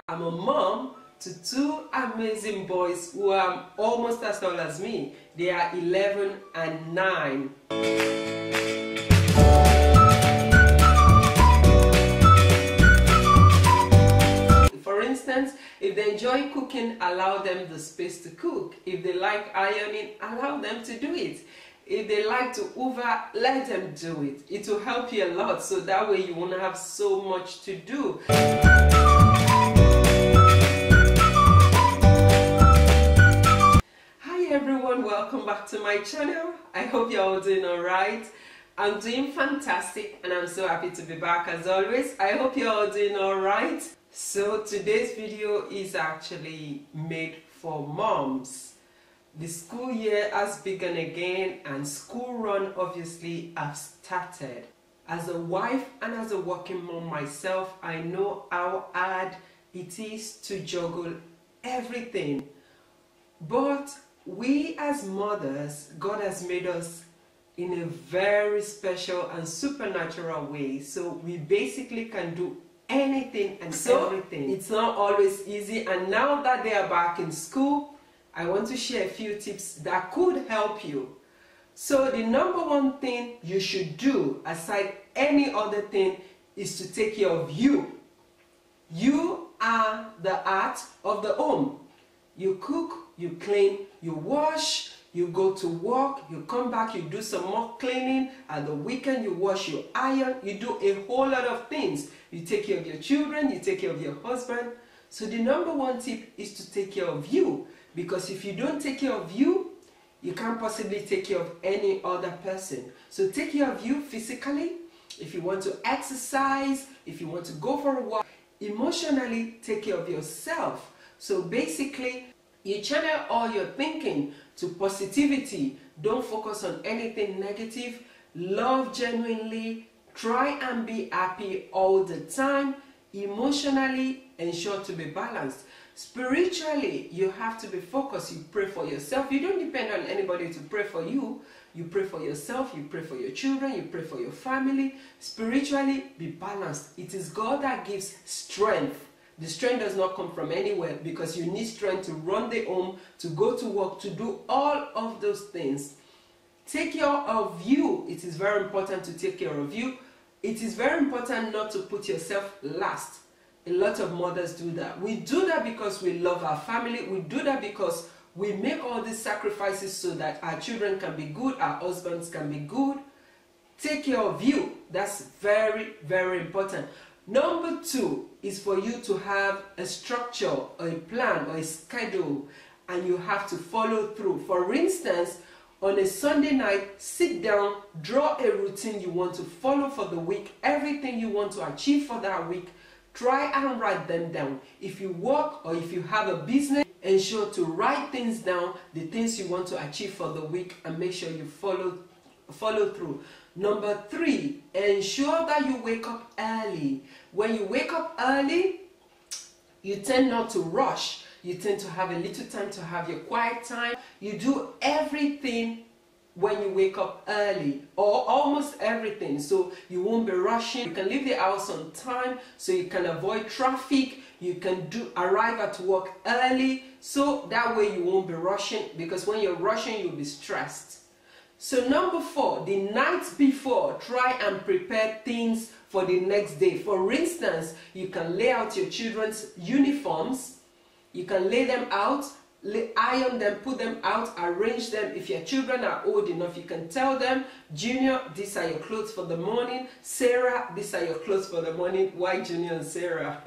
I'm a mom to two amazing boys who are almost as tall as me. They are 11 and 9. For instance, if they enjoy cooking, allow them the space to cook. If they like ironing, allow them to do it. If they like to hoover, let them do it. It will help you a lot, so that way you won't have so much to do. Hi everyone, welcome back to my channel. I hope you're all doing alright. I'm doing fantastic and I'm so happy to be back as always. I hope you're all doing alright. So today's video is actually made for moms. The school year has begun again and school run obviously have started. As a wife and as a working mom myself, I know how hard it is to juggle everything. But we as mothers, God has made us in a very special and supernatural way. So we basically can do anything and everything. It's not always easy, and now that they are back in school, I want to share a few tips that could help you. So the number one thing you should do, aside any other thing, is to take care of you. You are the heart of the home. You cook, you clean, you wash, you go to work, you come back, you do some more cleaning. At the weekend, you wash, you iron, you do a whole lot of things. You take care of your children, you take care of your husband. So the number one tip is to take care of you. Because if you don't take care of you, you can't possibly take care of any other person. So take care of you physically. If you want to exercise, if you want to go for a walk, emotionally take care of yourself. So basically, you channel all your thinking to positivity. Don't focus on anything negative. Love genuinely. Try and be happy all the time. Emotionally, ensure to be balanced. Spiritually, you have to be focused. You pray for yourself. You don't depend on anybody to pray for you. You pray for yourself. You pray for your children. You pray for your family. Spiritually, be balanced. It is God that gives strength. The strength does not come from anywhere, because you need strength to run the home, to go to work, to do all of those things. Take care of you. It is very important to take care of you. It is very important not to put yourself last. A lot of mothers do that. We do that because we love our family. We do that because we make all these sacrifices so that our children can be good, our husbands can be good. Take care of you. That's very, very important. Number two is for you to have a structure or a plan or a schedule, and you have to follow through. For instance, on a Sunday night, sit down, draw a routine you want to follow for the week, everything you want to achieve for that week. Try and write them down. If you work or if you have a business, ensure to write things down, the things you want to achieve for the week, and make sure you follow through. Number three, ensure that you wake up early. When you wake up early, you tend not to rush. You tend to have a little time to have your quiet time. You do everything when you wake up early, or almost everything, so you won't be rushing. You can leave the house on time so you can avoid traffic. You can arrive at work early, so that way you won't be rushing, because when you're rushing, you'll be stressed. So number four, the night before, try and prepare things for the next day. For instance, you can lay out your children's uniforms. You can lay them out, iron them, put them out, arrange them. If your children are old enough, you can tell them, Junior, these are your clothes for the morning. Sarah, these are your clothes for the morning. Why Junior and Sarah?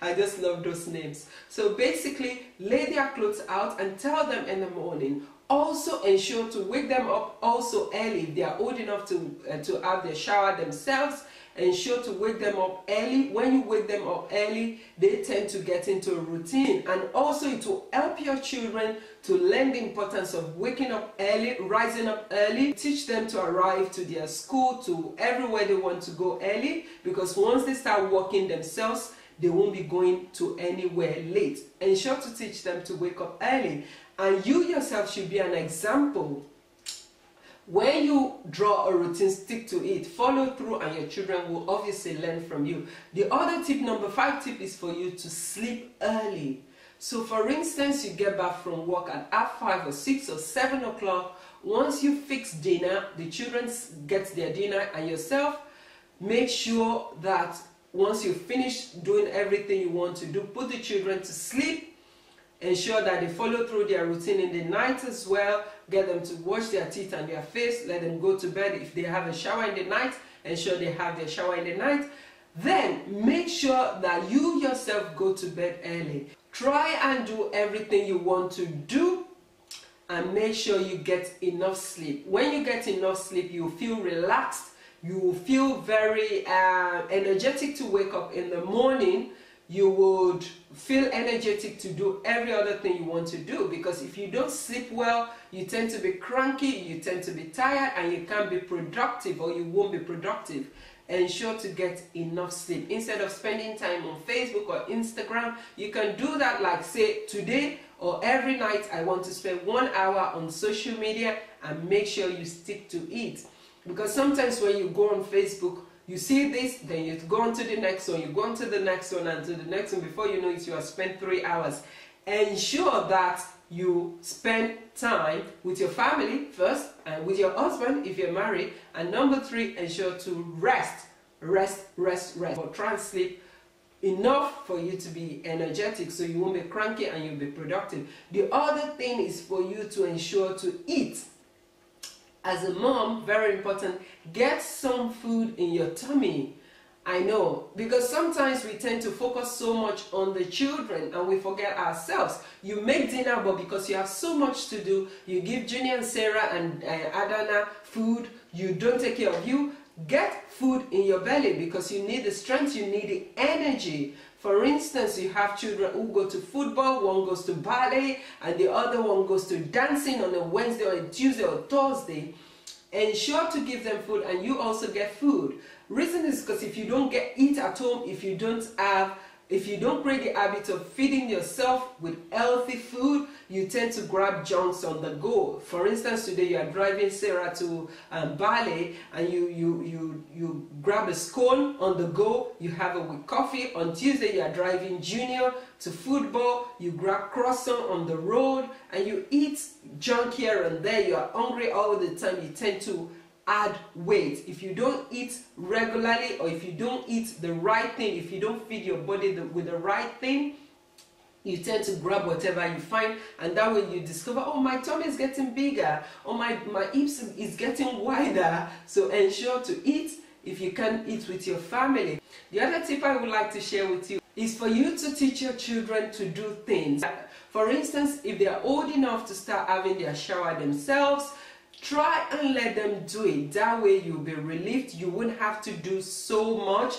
I just love those names. So basically, lay their clothes out and tell them in the morning. Also ensure to wake them up also early. If they are old enough to have their shower themselves, ensure to wake them up early. When you wake them up early, they tend to get into a routine. And also it will help your children to learn the importance of waking up early, rising up early. Teach them to arrive to their school, to everywhere they want to go early, because once they start working themselves, they won't be going to anywhere late. Ensure to teach them to wake up early. And you yourself should be an example When you draw a routine, stick to it, follow through, and your children will obviously learn from you. The other tip, number 5 tip, is for you to sleep early. So for instance, you get back from work at 5 or 6 or 7 o'clock. Once you fix dinner, the children get their dinner, and yourself, make sure that once you finish doing everything you want to do, put the children to sleep. Ensure that they follow through their routine in the night as well. Get them to wash their teeth and their face. Let them go to bed. If they have a shower in the night, ensure they have their shower in the night. Then make sure that you yourself go to bed early. Try and do everything you want to do, and make sure you get enough sleep. When you get enough sleep, you feel relaxed. You will feel very energetic to wake up in the morning. You would feel energetic to do every other thing you want to do, because if you don't sleep well, you tend to be cranky, you tend to be tired, and you can't be productive, or you won't be productive. Ensure to get enough sleep. Instead of spending time on Facebook or Instagram, you can do that, like say today or every night. I want to spend 1 hour on social media, and make sure you stick to it. Because sometimes when you go on Facebook, you see this, then you go on to the next one, you go on to the next one, and to the next one. Before you know it, you have spent 3 hours. Ensure that you spend time with your family first, and with your husband if you're married. And number 3, ensure to rest. Or try and sleep enough for you to be energetic, so you won't be cranky and you'll be productive. The other thing is for you to ensure to eat. As a mom, very important, get some food in your tummy. I know, because sometimes we tend to focus so much on the children and we forget ourselves. You make dinner, but because you have so much to do, you give Junior and Sarah and Adana food, you don't take care of you. Get food in your belly, because you need the strength, you need the energy. For instance, you have children who go to football, one goes to ballet, and the other one goes to dancing on a Wednesday or a Tuesday or Thursday. Ensure to give them food, and you also get food. Reason is because if you don't eat at home, if you don't create the habit of feeding yourself with healthy food, you tend to grab junks on the go. For instance, today you are driving Sarah to ballet, and you grab a scone on the go, you have it with coffee. On Tuesday you are driving Junior to football, you grab croissant on the road, and you eat junk here and there. You are hungry all the time. You tend to add weight. If you don't eat regularly, or if you don't eat the right thing, if you don't feed your body with the right thing, you tend to grab whatever you find, and that way you discover, oh, my tummy is getting bigger, or my hips is getting wider. So ensure to eat. If you can, eat with your family. The other tip I would like to share with you is for you to teach your children to do things. For instance, if they are old enough to start having their shower themselves, try and let them do it. That way you'll be relieved. You won't have to do so much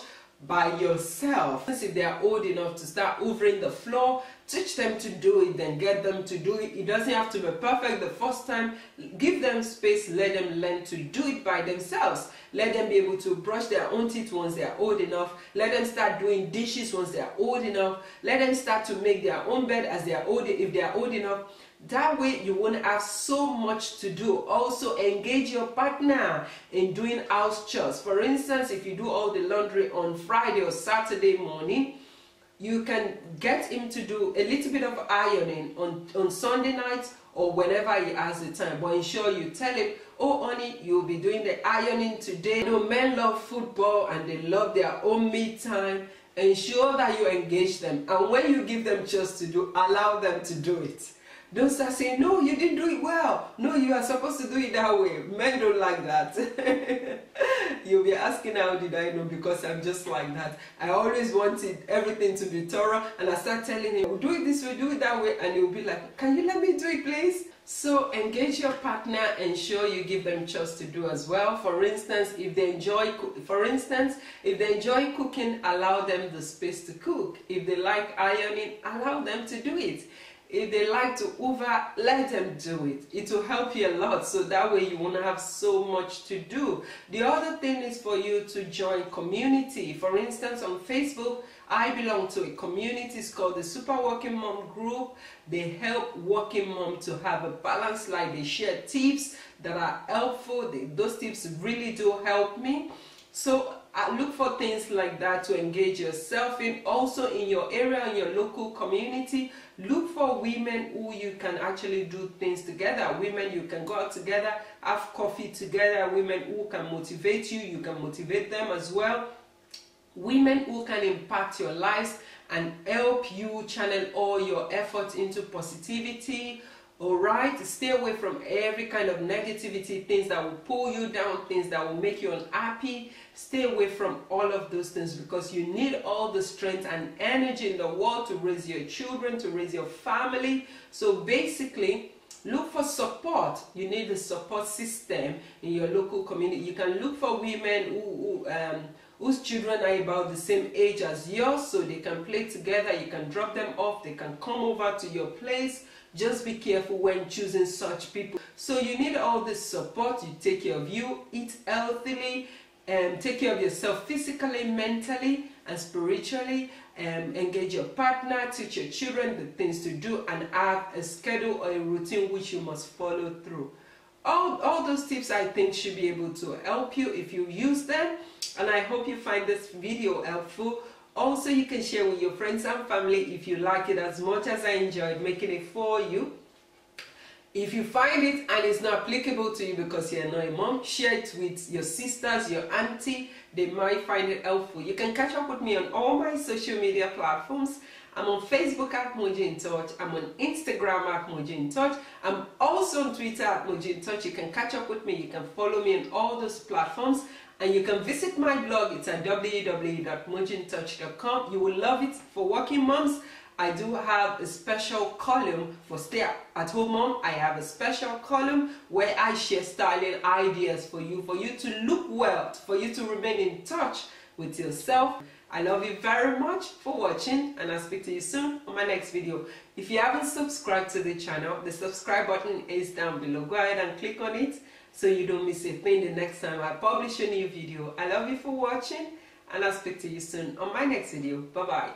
by yourself. If they are old enough to start hoovering the floor, teach them to do it, then get them to do it. It doesn't have to be perfect the first time. Give them space, let them learn to do it by themselves. Let them be able to brush their own teeth once they are old enough. Let them start doing dishes once they are old enough. Let them start to make their own bed as they are old, if they are old enough. That way you won't have so much to do. Also engage your partner in doing house chores. For instance, if you do all the laundry on Friday or Saturday morning, you can get him to do a little bit of ironing on Sunday nights or whenever he has the time. But ensure you tell him, oh honey, you'll be doing the ironing today. You know, men love football and they love their own me time. Ensure that you engage them. And when you give them chores to do, allow them to do it. Don't start saying, no, you didn't do it well. No, you are supposed to do it that way. Men don't like that. You'll be asking, how did I know? Because I'm just like that. I always wanted everything to be thorough, and I start telling him, do it this way, do it that way, and he'll be like, can you let me do it, please? So engage your partner, ensure you give them chores to do as well. For instance, if they enjoy cooking, allow them the space to cook. If they like ironing, allow them to do it. If they like to hoover, let them do it. It will help you a lot, so that way you won't have so much to do. The other thing is for you to join community. For instance, on Facebook, I belong to a community. It's called the Super Working Mom Group. They help working mom to have a balanced life. They share tips that are helpful. Those tips really do help me. So I look for things like that to engage yourself in. Also in your area, in your local community, look for women who you can actually do things together. Women you can go out together, have coffee together. Women who can motivate you, you can motivate them as well. Women who can impact your lives and help you channel all your efforts into positivity. Alright, stay away from every kind of negativity, things that will pull you down, things that will make you unhappy. Stay away from all of those things, because you need all the strength and energy in the world to raise your children, to raise your family. So basically, look for support. You need a support system in your local community. You can look for women whose children are about the same age as yours, so they can play together. You can drop them off, they can come over to your place. Just be careful when choosing such people. So you need all this support. You take care of you, eat healthily, take care of yourself physically, mentally, and spiritually. Engage your partner, teach your children the things to do, and have a schedule or a routine which you must follow through. All those tips I think should be able to help you if you use them, and I hope you find this video helpful. Also, you can share with your friends and family if you like it as much as I enjoyed making it for you. If you find it and it's not applicable to you because you're not a mom, share it with your sisters, your auntie. They might find it helpful. You can catch up with me on all my social media platforms. I'm on Facebook at mojintouch. I'm on Instagram at mojintouch. I'm also on Twitter at mojintouch. You can catch up with me. You can follow me on all those platforms. And you can visit my blog. It's at www.mojintouch.com. You will love it. For working moms, I do have a special column. For stay-at-home mom, I have a special column where I share styling ideas for you to look well, for you to remain in touch with yourself. I love you very much for watching, and I'll speak to you soon on my next video. If you haven't subscribed to the channel, the subscribe button is down below. Go ahead and click on it so you don't miss a thing the next time I publish a new video. I love you for watching, and I'll speak to you soon on my next video. Bye-bye.